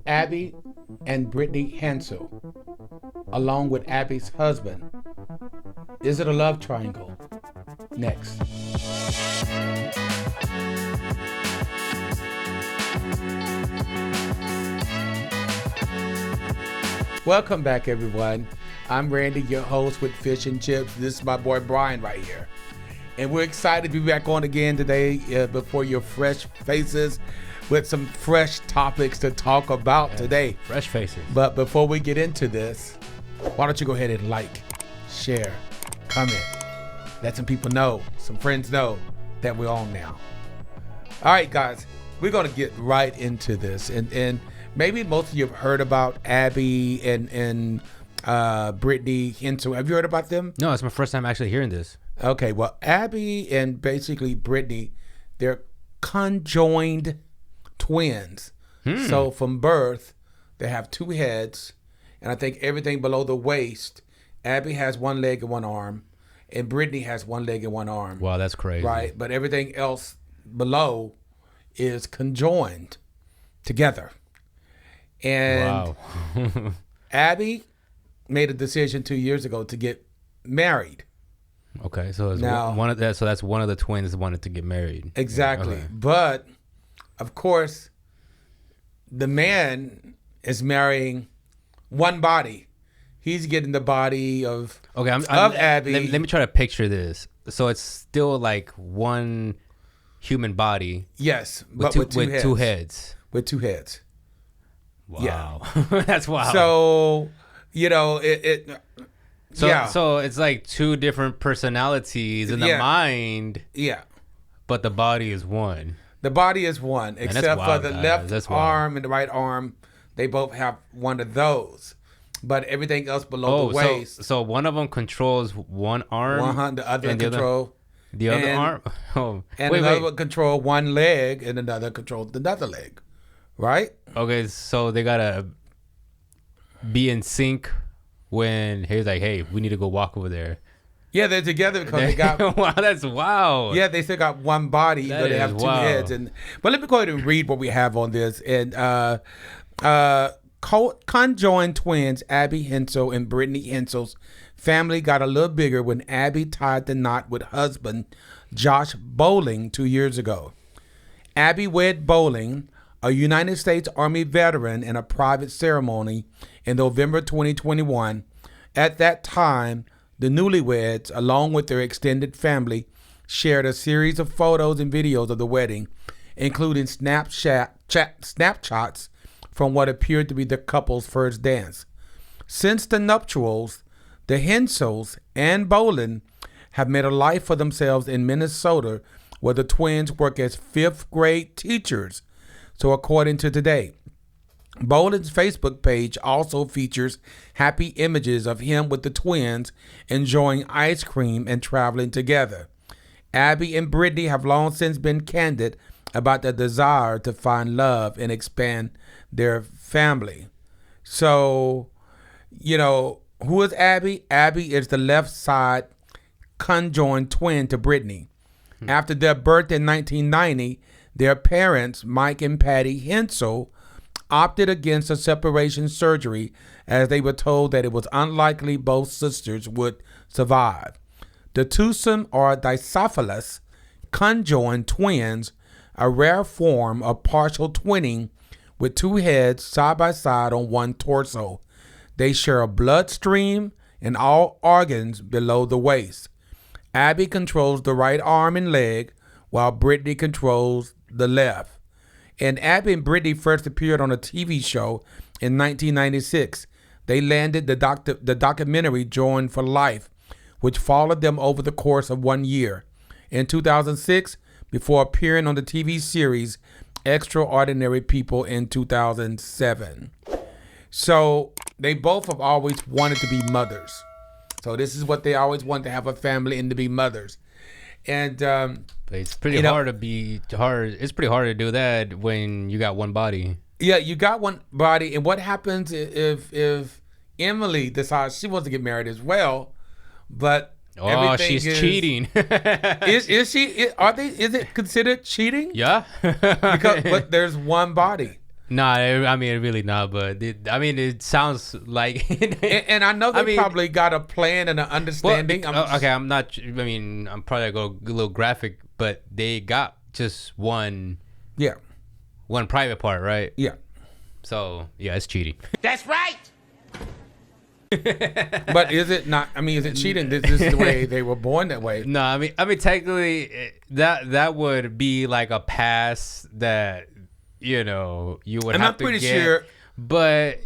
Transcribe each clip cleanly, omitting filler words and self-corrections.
Abby and Brittany Hensel, along with Abby's husband. Is it a love triangle? Next. Welcome back, everyone. I'm Randy, your host with Fish and Chips. This is my boy Brian right here. And we're excited to be back on again today before your fresh faces with some fresh topics to talk about today. Fresh faces. But before we get into this, why don't you go ahead and like, share, comment, let some people know, some friends know that we're on now. All right, guys, we're going to get right into this. And maybe most of you have heard about Abby and Brittany Hensel. Have you heard about them? No, it's my first time actually hearing this. Okay, well, Abby and basically Brittany, they're conjoined twins. So from birth, they have two heads, and I think everything below the waist, Abby has one leg and one arm, and Brittany has one leg and one arm. Wow, that's crazy. Right, but everything else below is conjoined together. And wow. Abby made a decision 2 years ago to get married. Okay, so it's Now- one of that. So that's one of the twins that wanted to get married. Exactly. Okay. But of course, the man is marrying one body. He's getting the body of Abby. Let me try to picture this. So it's still like one human body. Yes, with but two, with two two heads. heads. With two heads. Wow, that's wild. So, you know, So it's like two different personalities in the Yeah. mind, yeah. but the body is one. The body is one, that's except wild, for the guys. left That's wild. arm and the right arm. They both have one of those. But everything else below the waist, so one of them controls one arm, the other and control. the other and- arm. Oh, And wait, another wait. would control one leg, and another controls another leg, right? Okay, so they gotta be in sync when he's like, "Hey, we need to go walk over there." Yeah, they're together because they got. Wow, that's wild. Yeah, they still got one body, That but they have is two wild. heads. But let me go ahead and read what we have on this. And conjoined twins Abby Hensel and Brittany Hensel's family got a little bigger when Abby tied the knot with husband Josh Bowling 2 years ago. Abby wed Bowling, a United States Army veteran, in a private ceremony in November 2021. At that time, the newlyweds, along with their extended family, shared a series of photos and videos of the wedding, including snapshots from what appeared to be the couple's first dance. Since the nuptials, the Hensels and Bowling have made a life for themselves in Minnesota, where the twins work as fifth grade teachers. So according to Today, Bowling's Facebook page also features happy images of him with the twins enjoying ice cream and traveling together. Abby and Brittany have long since been candid about their desire to find love and expand their family. So, you know, who is Abby? Abby is the left side conjoined twin to Brittany. After their birth in 1990, their parents, Mike and Patty Hensel, opted against a separation surgery as they were told that it was unlikely both sisters would survive. The twosome or dicephalous conjoined twins, a rare form of partial twinning with two heads side by side on one torso. They share a bloodstream and all organs below the waist. Abby controls the right arm and leg, while Brittany controls the left. And Abby and Brittany first appeared on a TV show in 1996. They landed the documentary Joined for Life, which followed them over the course of 1 year. In 2006, before appearing on the TV series Extraordinary People in 2007. So they both have always wanted to be mothers. So this is what they always want, to have a family and to be mothers. And But it's pretty hard to be hard. It's pretty hard to do that when you got one body. yeah, you got one body. And what happens if Emily decides she wants to get married as well, but Oh, everything she's cheating. Is she? Is it considered cheating? Yeah. But there's one body. Nah, I mean, really not. But it sounds like. and I know they probably got a plan and an understanding. Well, okay, I'm not. I mean, I'm probably going to go a little graphic, but they got just one. Yeah. One private part, right? Yeah. So yeah, it's cheating. That's right. But is it not? I mean, is it cheating? This is the way they were born that way. No, I mean, technically, that would be like a pass that you would and have I'm to pretty get. Sure. But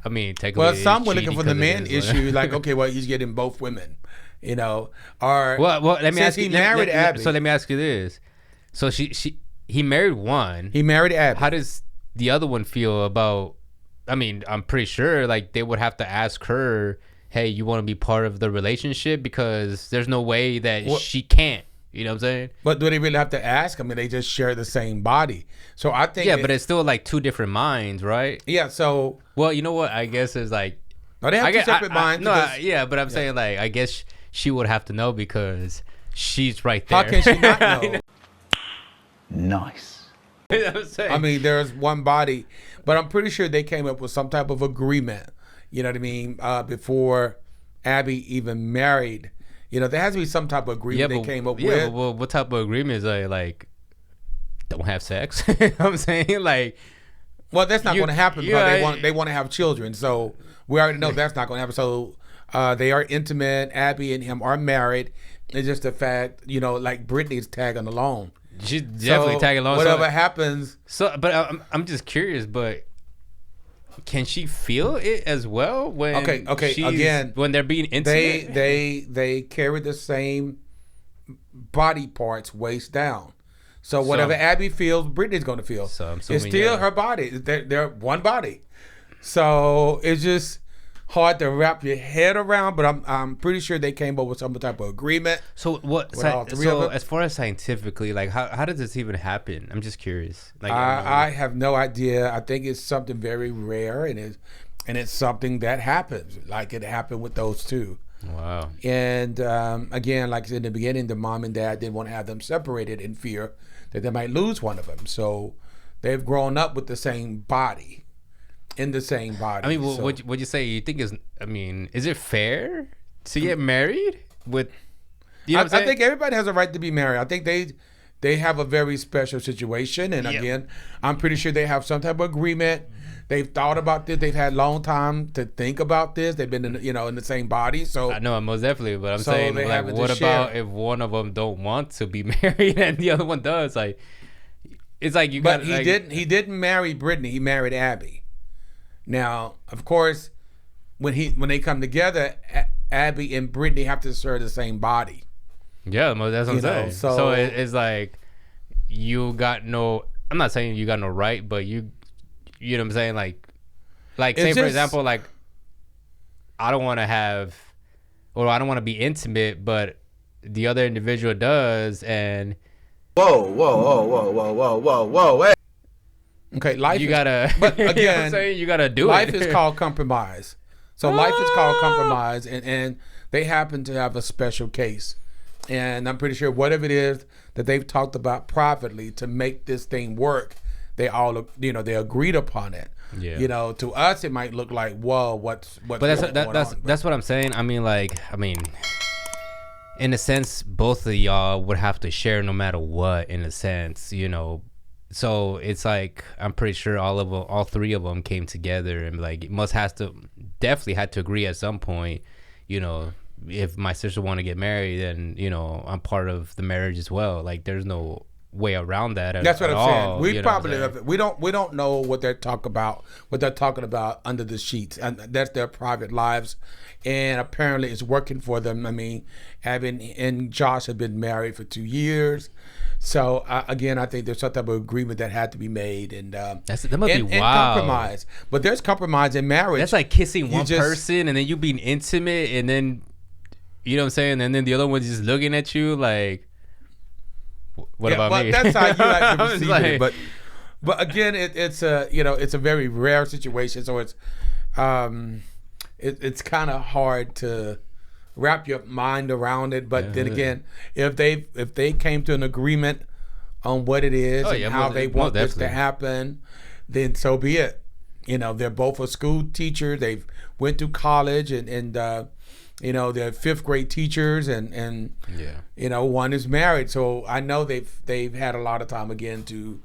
I mean, technically, Well, some were looking cheating for the 'cause man it is, issue. Like, okay, well, he's getting both women, or well, let me ask you. He married Abby. So let me ask you this: so he married one. He married Abby. How does the other one feel about? I mean, I'm pretty sure like they would have to ask her, "Hey, you want to be part of the relationship?" Because there's no way that she can't. You know what I'm saying? But do they really have to ask? I mean, they just share the same body. So I think. Yeah, but it's still like two different minds, right? Yeah. So. Well, you know what? I guess it's like. No, they have two separate minds. But I'm saying like I guess she would have to know because she's right there. How can she not know? Nice. You know what I'm saying? I mean, there's one body, but I'm pretty sure they came up with some type of agreement. You know what I mean? Before Abby even married, there has to be some type of agreement they came up with. Yeah, well, what type of agreement is like don't have sex? You know what I'm saying? Like, well, that's not going to happen because they want to have children. So we already know that's not going to happen. So they are intimate. Abby and him are married. It's just the fact, like Brittany's tagging along. She's definitely tagging along. Whatever happens. So, but I'm just curious. But can she feel it as well when? Okay. Again, when they're being intimate, they carry the same body parts, waist down. So whatever Abby feels, Brittany's going to feel. So it's still her body. They're one body. So it's just hard to wrap your head around, but I'm pretty sure they came up with some type of agreement. So what? So as far as scientifically, like how does this even happen? I'm just curious. Like I have no idea. I think it's something very rare, and it's something that happens. Like it happened with those two. Wow. And again, like in the beginning, the mom and dad didn't want to have them separated in fear that they might lose one of them. So they've grown up with the same body. In the same body. I mean, what'd you say? You think is it fair to get married with? You know what I'm saying? I think everybody has a right to be married. I think they have a very special situation, and again, I'm pretty sure they have some type of agreement. They've thought about this. They've had a long time to think about this. They've been in the same body. So I know most definitely, but I'm saying like, what about if one of them don't want to be married and the other one does? Like, it's like you got. But he didn't marry Brittany. He married Abby. Now, of course, when they come together, Abby and Brittany have to share the same body. Yeah, that's what I'm saying. So it's like you got no. I'm not saying you got no right, but you know what I'm saying. Like say for example, like I don't want to have, or I don't want to be intimate, but the other individual does, and whoa, hey. Okay, life. You gotta, but again, you know what I'm saying? You gotta do life it. Life is called compromise. So life is called compromise, and they happen to have a special case, and I'm pretty sure whatever it is that they've talked about privately to make this thing work, they all they agreed upon it. Yeah. To us it might look like whoa, what's but that's what I'm saying. I mean, in a sense, both of y'all would have to share no matter what. In a sense, So it's like I'm pretty sure all three of them came together and like definitely had to agree at some point. If my sister want to get married, then I'm part of the marriage as well. Like there's no way around that. That's what I'm saying. We probably we don't know what they're talking about under the sheets, and that's their private lives. And apparently it's working for them. I mean, Abby and Josh have been married for 2 years. So again, I think there's some type of agreement that had to be made, and that must be wild. And compromise. But there's compromise in marriage. That's like kissing one person and then you being intimate, and then you know what I'm saying, and then the other one's just looking at you like, what about me? That's how you like to perceive it. But again, it's a very rare situation, so it's kind of hard to wrap your mind around it. But then again, if they came to an agreement on what it is and how they want this to definitely happen, then so be it. You know, they're both a school teacher. They've went through college and you know, they're fifth grade teachers and you know, one is married. So I know they've had a lot of time again to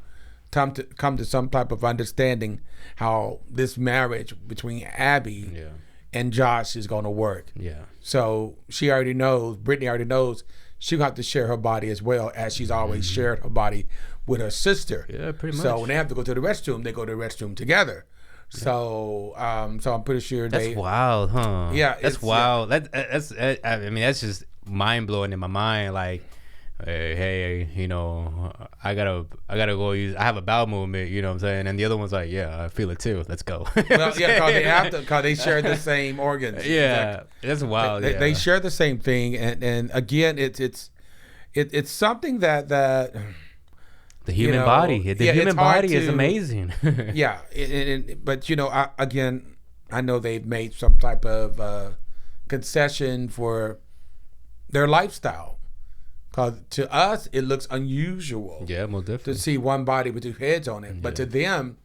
come to some type of understanding how this marriage between Abby and Josh is going to work. Yeah. So she already knows, Brittany already knows she'll have to share her body as well as she's always shared her body with her sister. Yeah, pretty much. So when they have to go to the restroom, they go to the restroom together. So so I'm pretty sure that's wild, huh? Yeah, that's wild. That's I mean, that's just mind blowing in my mind. Like, hey, you know, I gotta go use. I have a bowel movement, you know what I'm saying? And the other one's like, yeah, I feel it too. Let's go. Well, yeah, because they share the same organs. Yeah, that's wild. They share the same thing, and again, it's something that the human body, human body is amazing. Yeah, but you know, I know they've made some type of concession for their lifestyle. Because to us, it looks unusual. Yeah, most definitely. To see one body with two heads on it. But to them,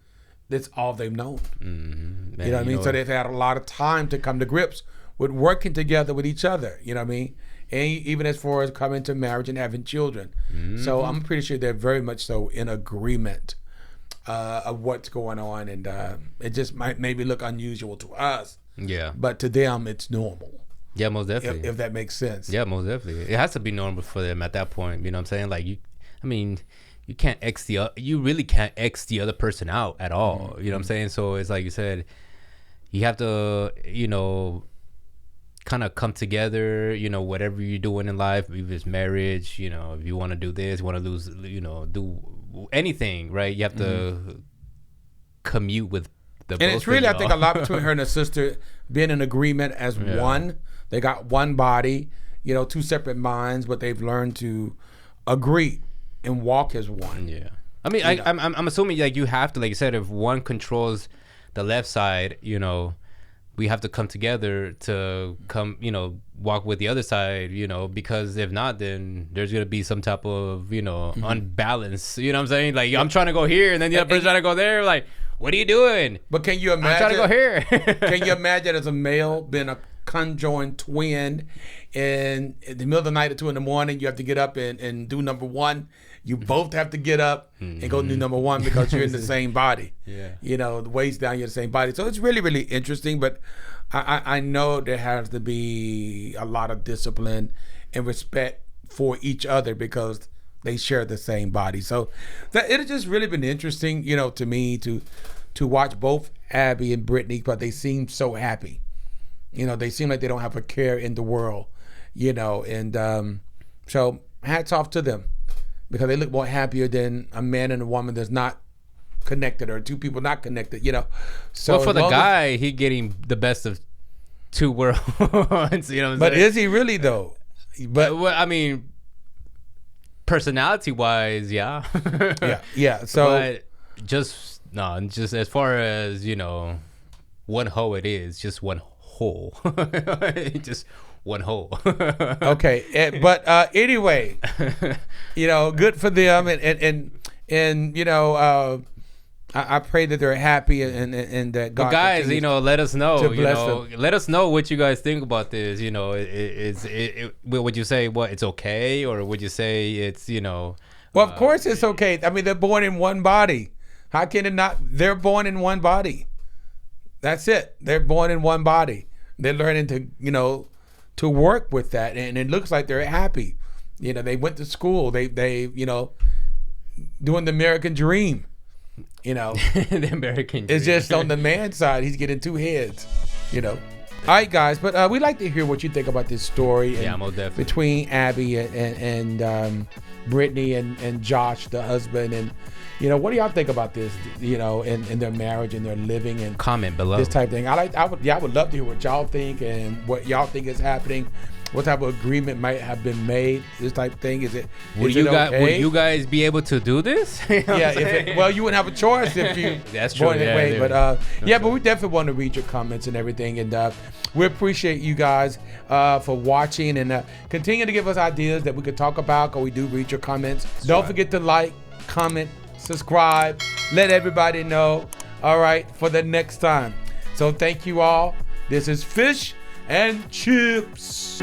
that's all they've known. Mm-hmm. Man, you know what I mean? So they've had a lot of time to come to grips with working together with each other. You know what I mean? And even as far as coming to marriage and having children. Mm-hmm. So I'm pretty sure they're very much so in agreement of what's going on. And it just might maybe look unusual to us. Yeah. But to them, it's normal. Yeah, most definitely. If that makes sense. Yeah, most definitely. It has to be normal for them at that point. You know what I'm saying? Like you can't you really can't X the other person out at all. Mm-hmm. You know what I'm saying? So it's like you said, you have to, you know, kind of come together, you know, whatever you're doing in life, if it's marriage, you know, if you want to do this, want to lose, you know, do anything, right? You have to commute with the both of y'all. And it's really, I think, a lot between her and her sister being in agreement as one. They got one body, you know, two separate minds, but they've learned to agree and walk as one. Yeah. I mean, I'm assuming, like, you have to, like you said, if one controls the left side, you know, we have to come together to come, you know, walk with the other side, you know, because if not, then there's going to be some type of, you know, unbalance. You know what I'm saying? Like, I'm trying to go here and then the other person's trying to go there. Like, what are you doing? But can you imagine? I'm trying to go here. Can you imagine as a male being a conjoined twin and in the middle of the night at 2 a.m, you have to get up and do number one. You both have to get up and go do number one because you're in the same body. Yeah. You know, the waist down, you're the same body. So it's really, really interesting. But I know there has to be a lot of discipline and respect for each other because they share the same body. So that it has just really been interesting, you know, to me to watch both Abby and Brittany, but they seem so happy. You know, they seem like they don't have a care in the world, you know, and so hats off to them because they look more happier than a man and a woman that's not connected or two people not connected, you know. So well, for the guy, he getting the best of two worlds, you know what I'm saying? But is he really though? But well, I mean, personality-wise, yeah. yeah. So but just as far as, you know, one hoe it is, just one hole. Just one hole. Okay, but anyway, you know, good for them, and you know, I pray that they're happy and that God. But guys, you know, let us know. You know, them. let us know what you guys think about this. You know, would you say it's okay, or would you say it's, you know? Well, of course it's okay. I mean, they're born in one body. How can it not? They're born in one body. That's it. They're born in one body. They're learning to, you know, to work with that, and it looks like they're happy. You know, they went to school. They you know, doing the American dream. You know, the American dream. It's just on the man side, he's getting two heads. You know. All right, guys, but we'd like to hear what you think about this story. Yeah, most definitely. Between Abby and Brittany and Josh, the husband, and you know, what do y'all think about this? You know, in their marriage and their living and comment below this type of thing. I would love to hear what y'all think and what y'all think is happening. What type of agreement might have been made? This type of thing. Would you guys be able to do this? Well, you wouldn't have a choice if you. That's true. Anyway, but but we definitely want to read your comments and everything, and we appreciate you guys for watching and continue to give us ideas that we could talk about. Cause we do read your comments. Don't forget to like, comment, subscribe, let everybody know, all right, for the next time. So thank you all. This is Fish and Chips.